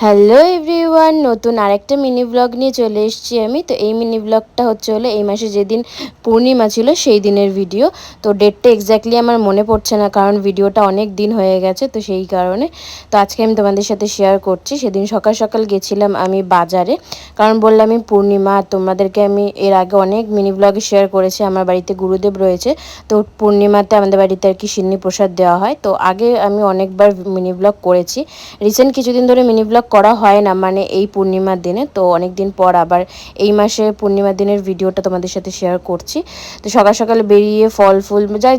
Hello everyone, নতুন আরেকটা mini blog নিয়ে চলে এসেছি আমি। তো এই মিনি ব্লগটা হলো এই মাসে যেদিন পূর্ণিমা ছিল সেই দিনের ভিডিও। তো ডেটটা এক্স্যাক্টলি আমার মনে পড়ছে না, কারণ ভিডিওটা অনেক দিন হয়ে গেছে, তো সেই কারণে। তো আজকে আমি তোমাদের সাথে শেয়ার করছি। সেদিন সকাল সকাল গেছিলাম আমি বাজারে, কারণ বললাম আমি পূর্ণিমা, তোমাদেরকে আমি এর আগে অনেক মিনি ব্লগে শেয়ার করেছি। আমার বাড়িতে গুরুদেব রয়েছে, তো পূর্ণিমাতে আমাদের বাড়িতে আর কি সিন্নি প্রসাদ দেওয়া হয়। তো আগে আমি অনেকবার মিনি ব্লগ করেছি, রিসেন্ট কিছুদিন ধরে মিনি ব্লগ করা হয় না, মানে এই পূর্ণিমার দিনে। তো অনেক দিন পর আবার এই মাসে পূর্ণিমার দিনের ভিডিওটা তোমাদের সাথে শেয়ার করছি। তো সকাল সকাল বেরিয়ে ফল ফুল যা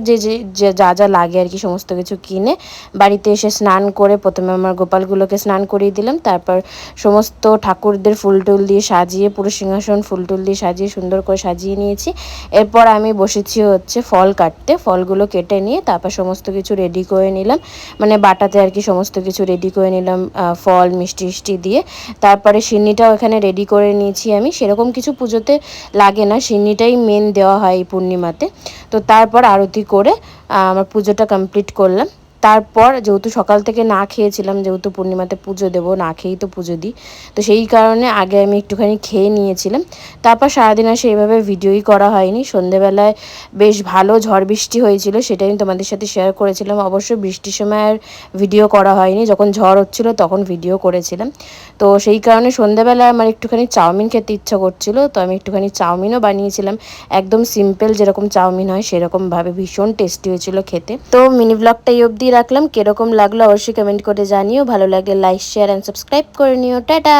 যা যা লাগে আর কি সমস্ত কিছু কিনে বাড়িতে এসে স্নান করে প্রথমে আমার গোপালগুলোকে স্নান করিয়ে দিলাম। তারপর সমস্ত ঠাকুরদের ফুল টুল দিয়ে সাজিয়ে, পুরো সিংহাসন ফুল টুল দিয়ে সাজিয়ে সুন্দর করে সাজিয়ে নিয়েছি। এরপর আমি বসেছি ফল কাটতে। ফলগুলো কেটে নিয়ে তারপর সমস্ত কিছু রেডি করে নিলাম, মানে বাটাতে আর কি সমস্ত কিছু রেডি করে নিলাম, ফল মিষ্টি মিষ্টি দিয়ে। তারপরে সিন্নিটাও এখানে রেডি করে নিয়েছি আমি। সেরকম কিছু পুজোতে লাগে না, সিন্নিটাই মেন দেওয়া হয় এই পূর্ণিমাতে। তো তারপর আরতি করে আমার পুজোটা কমপ্লিট করলাম। তারপর যেহেতু সকাল থেকে না খেয়েছিলাম, যেহেতু পূর্ণিমাতে পুজো দেবো, না খেয়েই তো পুজো দিই, তো সেই কারণে আগে আমি একটুখানি খেয়ে নিয়েছিলাম। তারপর সারাদিন আর সেইভাবে ভিডিওই করা হয়নি। সন্ধেবেলায় বেশ ভালো ঝড় বৃষ্টি হয়েছিল, সেটাই আমি তোমাদের সাথে শেয়ার করেছিলাম। অবশ্য বৃষ্টির সময় আর ভিডিও করা হয়নি, যখন ঝড় হচ্ছিলো তখন ভিডিও করেছিলাম। তো সেই কারণে সন্ধেবেলায় আমার একটুখানি চাউমিন খেতে ইচ্ছা করছিল, তো আমি একটুখানি চাউমিনও বানিয়েছিলাম। একদম সিম্পল যেরকম চাউমিন হয় সেরকমভাবে, ভীষণ টেস্টি হয়েছিল খেতে। তো মিনি ব্লগটা এই অবধি রাখলাম, কীরকম লাগলো অবশ্যই কমেন্ট করে জানিও। ভালো লাগলে লাইক শেয়ার অ্যান্ড সাবস্ক্রাইব করে নিও। টাটা।